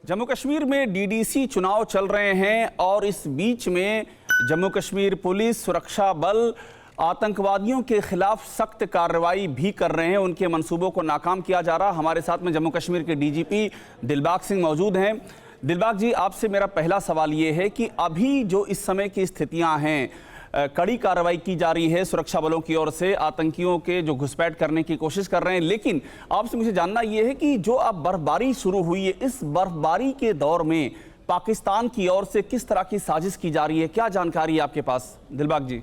जम्मू कश्मीर में डीडीसी चुनाव चल रहे हैं और इस बीच में जम्मू कश्मीर पुलिस, सुरक्षा बल आतंकवादियों के खिलाफ सख्त कार्रवाई भी कर रहे हैं। उनके मंसूबों को नाकाम किया जा रहा। हमारे साथ में जम्मू कश्मीर के डीजीपी दिलबाग सिंह मौजूद हैं। दिलबाग जी, आपसे मेरा पहला सवाल ये है कि अभी जो इस समय की स्थितियां हैं, कड़ी कार्रवाई की जा रही है सुरक्षा बलों की ओर से, आतंकियों के जो घुसपैठ करने की कोशिश कर रहे हैं, लेकिन आपसे मुझे जानना यह है कि जो अब बर्फबारी शुरू हुई है, इस बर्फबारी के दौर में पाकिस्तान की ओर से किस तरह की साजिश की जा रही है, क्या जानकारी है आपके पास दिलबाग जी?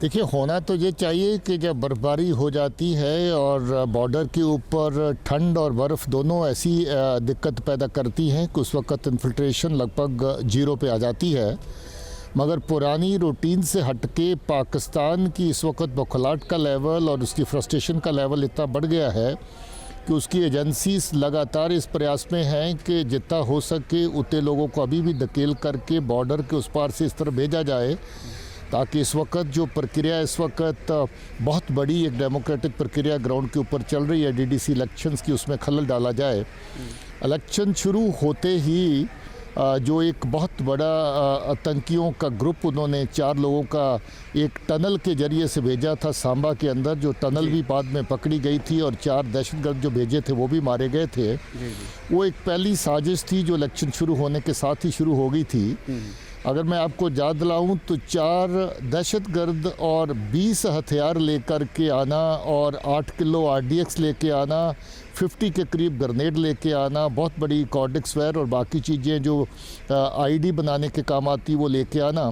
देखिए, होना तो ये चाहिए कि जब बर्फबारी हो जाती है और बॉर्डर के ऊपर ठंड और बर्फ़ दोनों ऐसी दिक्कत पैदा करती हैं कि उस वक्त इन्फिल्ट्रेशन लगभग जीरो पे आ जाती है। मगर पुरानी रूटीन से हटके पाकिस्तान की इस वक्त बौखलाहट का लेवल और उसकी फ्रस्ट्रेशन का लेवल इतना बढ़ गया है कि उसकी एजेंसीज लगातार इस प्रयास में हैं कि जितना हो सके उतने लोगों को अभी भी धकेल करके बॉर्डर के उस पार से इस तरह भेजा जाए, ताकि इस वक्त जो प्रक्रिया इस वक्त बहुत बड़ी एक डेमोक्रेटिक प्रक्रिया ग्राउंड के ऊपर चल रही है डीडीसी इलेक्शंस की, उसमें खलल डाला जाए। इलेक्शन शुरू होते ही जो एक बहुत बड़ा आतंकियों का ग्रुप उन्होंने 4 लोगों का एक टनल के ज़रिए से भेजा था सांबा के अंदर, जो टनल भी बाद में पकड़ी गई थी, और 4 दहशतगर्द जो भेजे थे वो भी मारे गए थे। वो एक पहली साजिश थी जो इलेक्शन शुरू होने के साथ ही शुरू हो गई थी। अगर मैं आपको याद दिलाऊं तो 4 दहशतगर्द और 20 हथियार लेकर के आना और 8 किलो RDX लेके आना, 50 के करीब ग्रेनेड लेके आना, बहुत बड़ी कॉर्डिक्स वेयर और बाकी चीज़ें जो ID बनाने के काम आती वो लेके आना,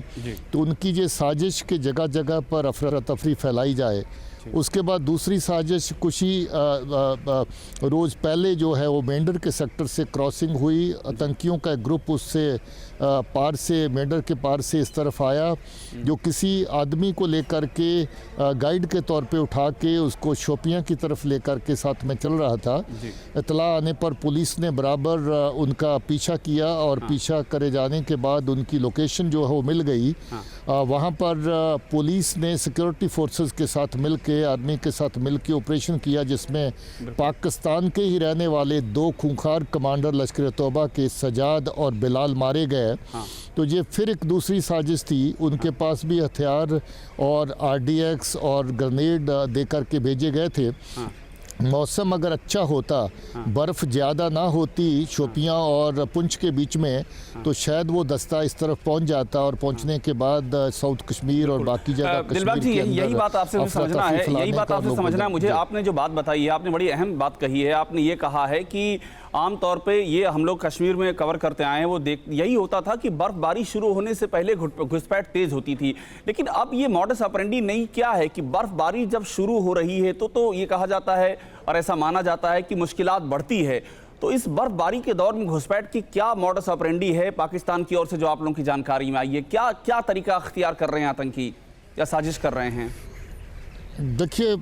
तो उनकी ये साजिश के जगह जगह पर अफरा तफरी फैलाई जाए। उसके बाद दूसरी साजिश कुछ ही रोज़ पहले जो है वो मेंढर के सेक्टर से क्रॉसिंग हुई। आतंकियों का एक ग्रुप उससे पार से, मेंढर के पार से इस तरफ आया, जो किसी आदमी को लेकर के गाइड के तौर पे उठा के उसको शोपियां की तरफ लेकर के साथ में चल रहा था। इतला आने पर पुलिस ने बराबर उनका पीछा किया और पीछा करे जाने के बाद उनकी लोकेशन जो है वो मिल गई। वहाँ पर पुलिस ने सिक्योरिटी फोर्सेस के साथ मिलके, आर्मी के साथ मिलके ऑपरेशन किया, जिसमें पाकिस्तान के ही रहने वाले 2 खूंखार कमांडर लश्कर तौबा के सजाद और बिलाल मारे गए। तो ये फिर एक दूसरी साजिश थी। उनके पास भी हथियार और RDX और ग्रेनेड दे करके भेजे गए थे। मौसम अगर अच्छा होता, बर्फ़ ज़्यादा ना होती शोपियां और पुंछ के बीच में, तो शायद वो दस्ता इस तरफ पहुंच जाता और पहुंचने के बाद साउथ कश्मीर और बाकी जगह दिलबाग जी, यही बात आपसे समझना है, यही बात आपसे समझना है मुझे। आपने जो बात बताई है, आपने बड़ी अहम बात कही है। आपने ये कहा है कि आमतौर पे ये हम लोग कश्मीर में कवर करते आए हैं, वो यही होता था कि बर्फबारी शुरू होने से पहले घुसपैठ तेज होती थी। लेकिन अब ये मॉडस ऑपरेंडी नहीं क्या है कि बर्फबारी जब शुरू हो रही है तो ये कहा जाता है और ऐसा माना जाता है कि मुश्किलात बढ़ती है। तो इस बर्फबारी के दौर में घुसपैठ की क्या मॉडस ऑपरेंडी है पाकिस्तान की ओर से, जो आप लोगों की जानकारी में आई है? क्या तरीका अख्तियार कर रहे हैं आतंकी, या साजिश कर रहे हैं? देखिए,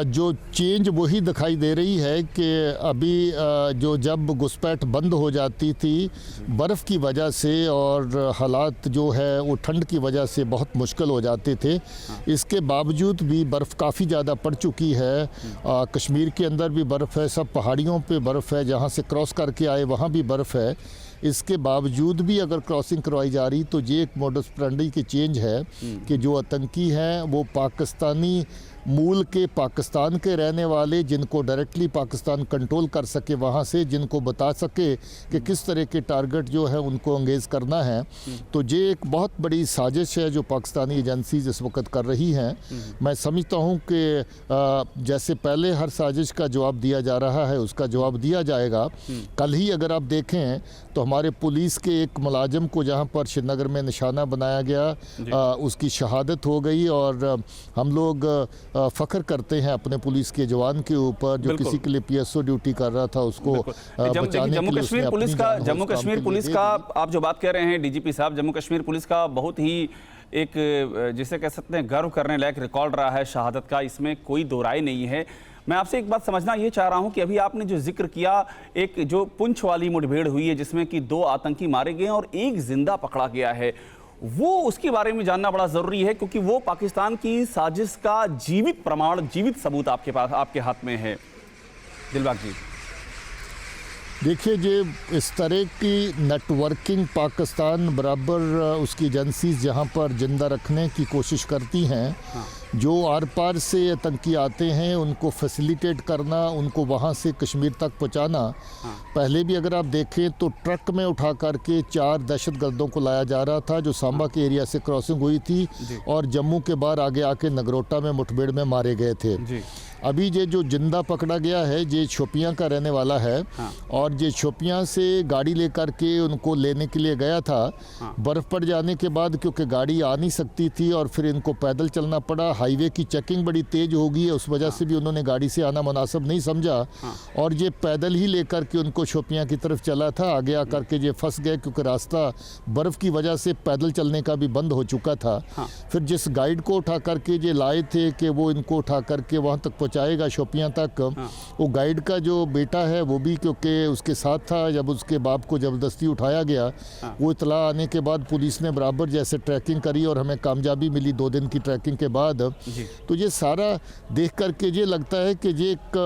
जो चेंज वही दिखाई दे रही है कि अभी जो जब घुसपैठ बंद हो जाती थी बर्फ़ की वजह से, और हालात जो है वो ठंड की वजह से बहुत मुश्किल हो जाते थे। इसके बावजूद भी बर्फ़ काफ़ी ज़्यादा पड़ चुकी है। कश्मीर के अंदर भी बर्फ़ है, सब पहाड़ियों पे बर्फ़ है, जहाँ से क्रॉस करके आए वहाँ भी बर्फ़ है। इसके बावजूद भी अगर क्रॉसिंग करवाई जा रही, तो ये एक मॉडस ऑपरेंडी की चेंज है कि जो आतंकी हैं वो पाकिस्तानी मूल के, पाकिस्तान के रहने वाले, जिनको डायरेक्टली पाकिस्तान कंट्रोल कर सके वहाँ से, जिनको बता सके कि किस तरह के टारगेट जो है उनको एंगेज करना है। तो ये एक बहुत बड़ी साजिश है जो पाकिस्तानी एजेंसीज इस वक्त कर रही हैं। मैं समझता हूँ कि जैसे पहले हर साजिश का जवाब दिया जा रहा है, उसका जवाब दिया जाएगा। कल ही अगर आप देखें तो हमारे पुलिस के एक मुलाजिम को जहाँ पर श्रीनगर में निशाना बनाया गया, उसकी शहादत हो गई, और हम लोग फ़ख्र करते हैं अपने पुलिस के जवान के ऊपर, जो किसी के लिए PSO ड्यूटी कर रहा था, उसको बचाने के लिए उसने अपनी जान, जम्मू कश्मीर पुलिस का आप जो बात कह रहे हैं डीजीपी साहब, जम्मू कश्मीर पुलिस का बहुत ही एक जिसे कह सकते हैं गर्व करने लायक रिकॉर्ड रहा है शहादत का, इसमें कोई दो राय नहीं है। मैं आपसे एक बात समझना ये चाह रहा हूं कि अभी आपने जो जिक्र किया, एक जो पुंछ वाली मुठभेड़ हुई है जिसमें कि 2 आतंकी मारे गए और 1 जिंदा पकड़ा गया है, वो उसके बारे में जानना बड़ा ज़रूरी है, क्योंकि वो पाकिस्तान की साजिश का जीवित प्रमाण, जीवित सबूत आपके पास, आपके हाथ में है। दिलबाग जी। देखिए जे इस तरह की नेटवर्किंग पाकिस्तान बराबर उसकी एजेंसीज जहाँ पर जिंदा रखने की कोशिश करती हैं, जो आर पार से आतंकी आते हैं उनको फैसिलिटेट करना, उनको वहाँ से कश्मीर तक पहुँचाना। पहले भी अगर आप देखें तो ट्रक में उठा करके 4 दहशतगर्दों को लाया जा रहा था जो सांबा के एरिया से क्रॉसिंग हुई थी और जम्मू के बाहर आगे आके नगरोटा में मुठभेड़ में मारे गए थे। अभी ये जो जिंदा पकड़ा गया है ये शोपियां का रहने वाला है और ये शोपियां से गाड़ी लेकर के उनको लेने के लिए गया था। बर्फ़ पड़ जाने के बाद क्योंकि गाड़ी आ नहीं सकती थी और फिर इनको पैदल चलना पड़ा। हाईवे की चेकिंग बड़ी तेज़ होगी है, उस वजह से भी उन्होंने गाड़ी से आना मुनासिब नहीं समझा और ये पैदल ही लेकर के उनको शोपियां की तरफ चला था। आगे आकर के ये फंस गए क्योंकि रास्ता बर्फ़ की वजह से पैदल चलने का भी बंद हो चुका था। फिर जिस गाइड को उठा करके ये लाए थे कि वो इनको उठा करके वहाँ तक पहुँचाएगा शोपियां तक, वो गाइड का जो बेटा है वो भी क्योंकि उसके साथ था जब उसके बाप को ज़बरदस्ती उठाया गया। वो इतला आने के बाद पुलिस ने बराबर जैसे ट्रैकिंग करी और हमें कामयाबी मिली 2 दिन की ट्रैकिंग के बाद। तो ये सारा देख करके ये लगता है कि ये एक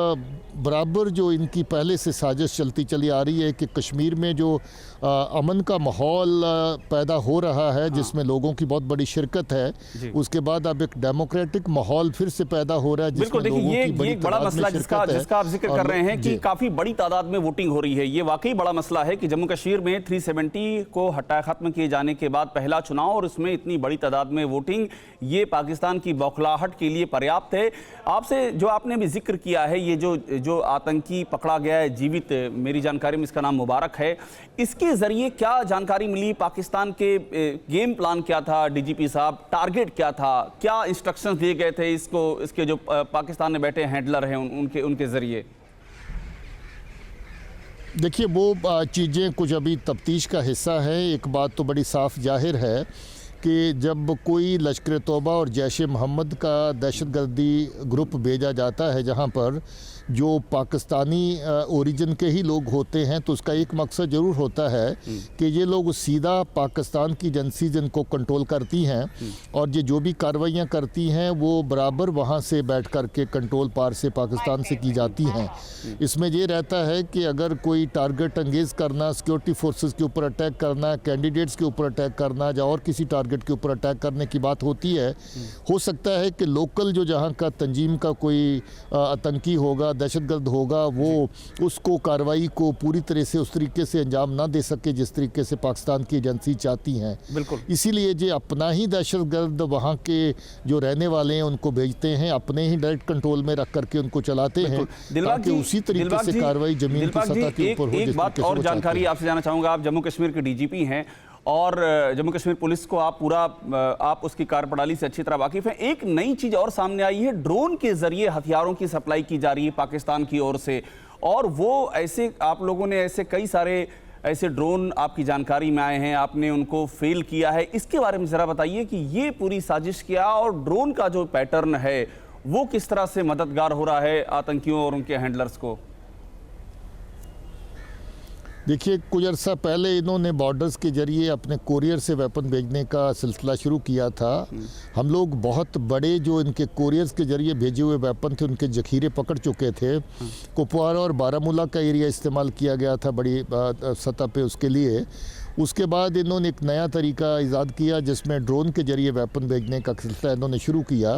बराबर जो इनकी पहले से साजिश चलती चली आ रही है कि कश्मीर में जो अमन का माहौल पैदा हो रहा है जिसमें लोगों की बहुत बड़ी शिरकत है, उसके बाद अब एक डेमोक्रेटिक माहौल फिर से पैदा हो रहा है जिसमें लोगों की बड़ी एक बड़ा मसला जिसका आप जिक्र कर रहे हैं कि काफी बड़ी तादाद में वोटिंग हो रही है। ये वाकई बड़ा मसला है कि जम्मू कश्मीर में 370 को हटाए खत्म किए जाने के बाद पहला चुनाव और उसमें इतनी बड़ी तादाद में वोटिंग, ये पाकिस्तान की बौखलाहट के लिए पर्याप्त है। आपसे जो आपने भी जिक्र किया है, ये जो आतंकी पकड़ा गया है जीवित, मेरी जानकारी में इसका नाम मुबारक है, इसके जरिए क्या जानकारी मिली? पाकिस्तान के गेम प्लान क्या था? डीजीपी साहब, टारगेट क्या था? क्या इंस्ट्रक्शंस दिए गए थे इसके जो पाकिस्तान में बैठे हैंडलर हैं उनके जरिए? देखिए वो चीज़ें कुछ अभी तफ्तीश का हिस्सा है। एक बात तो बड़ी साफ जाहिर है कि जब कोई लश्कर तौबा और जैश मोहम्मद का दहशतगर्दी ग्रुप भेजा जाता है जहां पर जो पाकिस्तानी ओरिजिन के ही लोग होते हैं, तो उसका एक मकसद ज़रूर होता है कि ये लोग सीधा पाकिस्तान की एजेंसीज इनको कंट्रोल करती हैं और ये जो भी कार्रवाइयाँ करती हैं वो बराबर वहाँ से बैठ कर के कंट्रोल पार से पाकिस्तान से की जाती हैं। इसमें ये रहता है कि अगर कोई टारगेट अंगेज करना, सिक्योरिटी फोर्सेस के ऊपर अटैक करना, कैंडिडेट्स के ऊपर अटैक करना या और किसी टारगेट के ऊपर अटैक करने की बात होती है, हो सकता है कि लोकल जो जहाँ का तंजीम का कोई आतंकी होगा, दहशतगर्द होगा, वो उसको कार्रवाई को पूरी तरह से उस तरीके से अंजाम ना दे सके जिस तरीके से पाकिस्तान की एजेंसी चाहती हैं। बिल्कुल, इसीलिए ये अपना ही दहशतगर्द वहाँ के जो रहने वाले हैं उनको भेजते हैं, अपने ही डायरेक्ट कंट्रोल में रख करके उनको चलाते हैं ताकि उसी तरीके से कार्रवाई जमीन की सतह के ऊपर हो। एक बात और जानकारी आपसे जानना चाहूँगा, आप जम्मू कश्मीर के डीजीपी हैं और जम्मू कश्मीर पुलिस को आप उसकी कार्यप्रणाली से अच्छी तरह वाकिफ हैं। एक नई चीज और सामने आई है, ड्रोन के जरिए हथियारों की सप्लाई की जा रही है पाकिस्तान की ओर से, और वो ऐसे आप लोगों ने ऐसे कई सारे ऐसे ड्रोन आपकी जानकारी में आए हैं, आपने उनको फेल किया है। इसके बारे में जरा बताइए कि ये पूरी साजिश क्या और ड्रोन का जो पैटर्न है वो किस तरह से मददगार हो रहा है आतंकियों और उनके हैंडलर्स को? देखिए कुछ अर्सा पहले इन्होंने बॉर्डर्स के जरिए अपने कोरियर से वेपन भेजने का सिलसिला शुरू किया था। हम लोग बहुत बड़े जो इनके कोरियर्स के जरिए भेजे हुए वेपन थे उनके जखीरे पकड़ चुके थे। कुपवारा और बारामूला का एरिया इस्तेमाल किया गया था बड़ी सतह पे उसके लिए। उसके बाद इन्होंने एक नया तरीका ईजाद किया जिसमें ड्रोन के जरिए वेपन भेजने का सिलसिला इन्होंने शुरू किया।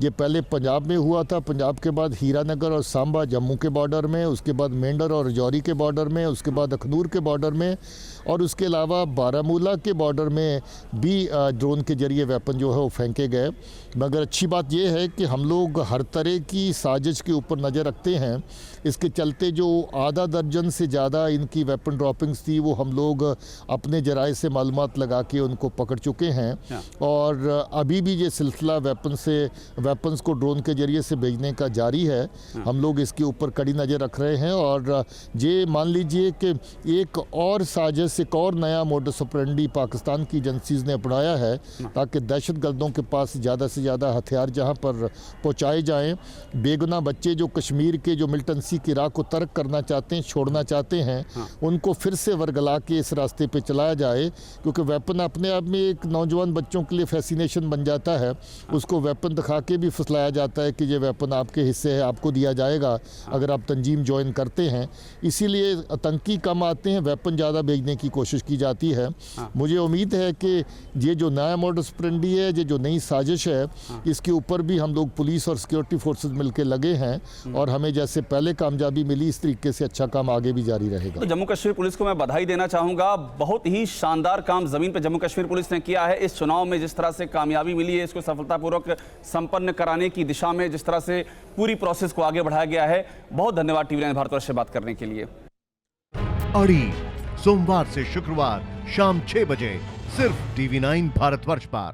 ये पहले पंजाब में हुआ था, पंजाब के बाद हीरानगर और सांबा जम्मू के बॉर्डर में, उसके बाद मेंढर और राजौरी के बॉर्डर में, उसके बाद अखनूर के बॉर्डर में, और उसके अलावा बारामूला के बॉर्डर में भी ड्रोन के जरिए वेपन जो है वो फेंके गए। मगर अच्छी बात यह है कि हम लोग हर तरह की साजिश के ऊपर नज़र रखते हैं। इसके चलते जो आधा दर्जन से ज़्यादा इनकी वेपन ड्रॉपिंग्स थी वो हम लोग अपने जराए से मालूमात लगा के उनको पकड़ चुके हैं और अभी भी ये सिलसिला वेपन्स को ड्रोन के जरिए से भेजने का जारी है। हम लोग इसके ऊपर कड़ी नज़र रख रहे हैं और ये मान लीजिए कि एक और साजिश, एक और नया मोडस ऑपरेंडी पाकिस्तान की एजेंसीज़ ने अपनाया है ताकि दहशतगर्दों के पास ज़्यादा से ज़्यादा हथियार जहाँ पर पहुँचाए जाएँ। बेगुनाह बच्चे जो कश्मीर के जो मिलिटेंसी की राह को तर्क करना चाहते हैं, छोड़ना चाहते हैं, उनको फिर से वर्गला के इस रास्ते पे चलाया जाए, क्योंकि वेपन अपने आप में एक नौजवान बच्चों के लिए फैसिनेशन बन जाता है। उसको वेपन दिखा के भी फुसलाया जाता है कि ये वेपन आपके हिस्से है, आपको दिया जाएगा अगर आप तंजीम ज्वाइन करते हैं। इसीलिए आतंकी कम आते हैं, वेपन ज़्यादा भेजने की कोशिश की जाती है। मुझे उम्मीद है कि ये जो नया मॉडस ऑपरेंडी है, ये जो नई साजिश है, इसके ऊपर भी हम लोग पुलिस और सिक्योरिटी फोर्सेस मिलकर लगे हैं और हमें जैसे पहले कामयाबी मिली इस तरीके से अच्छा काम आगे भी जारी रहेगा। तो जम्मू कश्मीर पुलिस को मैं बधाई देना चाहूंगा। बहुत ही शानदार काम जमीन पर जम्मू कश्मीर पुलिस ने किया है। इस चुनाव में जिस तरह से कामयाबी मिली है, इसको सफलतापूर्वक संपन्न कराने की दिशा में जिस तरह से पूरी प्रोसेस को आगे बढ़ाया गया है, बहुत धन्यवाद टीवी 9 भारतवर्ष से बात करने के लिए। अड़ी सोमवार से शुक्रवार शाम 6 बजे सिर्फ टीवी 9 भारतवर्ष पर।